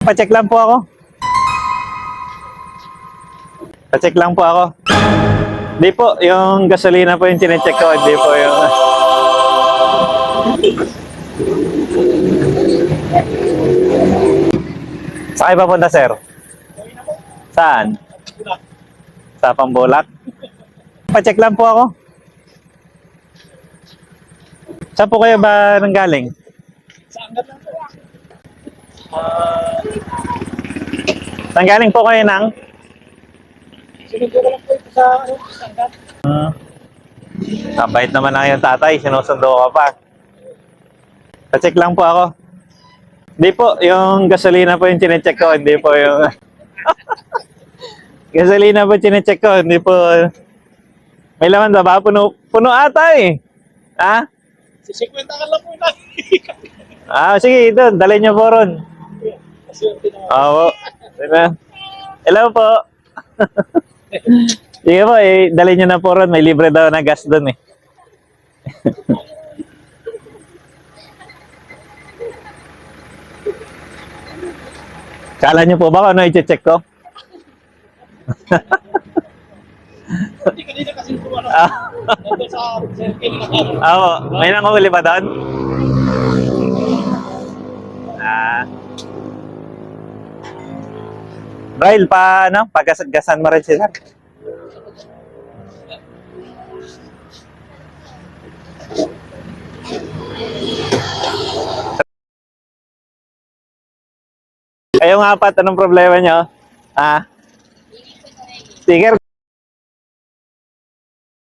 Pa-check lang po ako. Pa-check lang po ako. Hindi po, yung gasolina po yung chinecheck ko, hindi po yung... Saan kayo papunta, sir? Saan? Sa Pambulak? Pa-check lang po ako. Saan po kayo ba nanggaling? Saan galing po kayo nang? Sinundo ko lang po ito sa Sanggat. Kabait naman na yung tatay, sinusundo ka pa. Pa-check lang po ako. Hindi po, yung gasolina po yung chinecheck ko, hindi po yung... Gasolina po chinecheck ko, hindi po... May laman ba ba? Puno ata eh. Ha? Si 50 ka lang po na. Sige, doon, dalhin niyo po ron. Kasi yung tinawa. Oo. Hello po. Sige po, dalhin niyo na po ron. May libre daw na gas doon eh. Kala niyo po ba kung ano i-check ko? Hindi kanina kasi po ano. Nandun sa circle na ano. Oo. May nanguhuli ba doon? Braille, paggasan mo rin sila. Kayong apat, anong problema nyo? Sticker?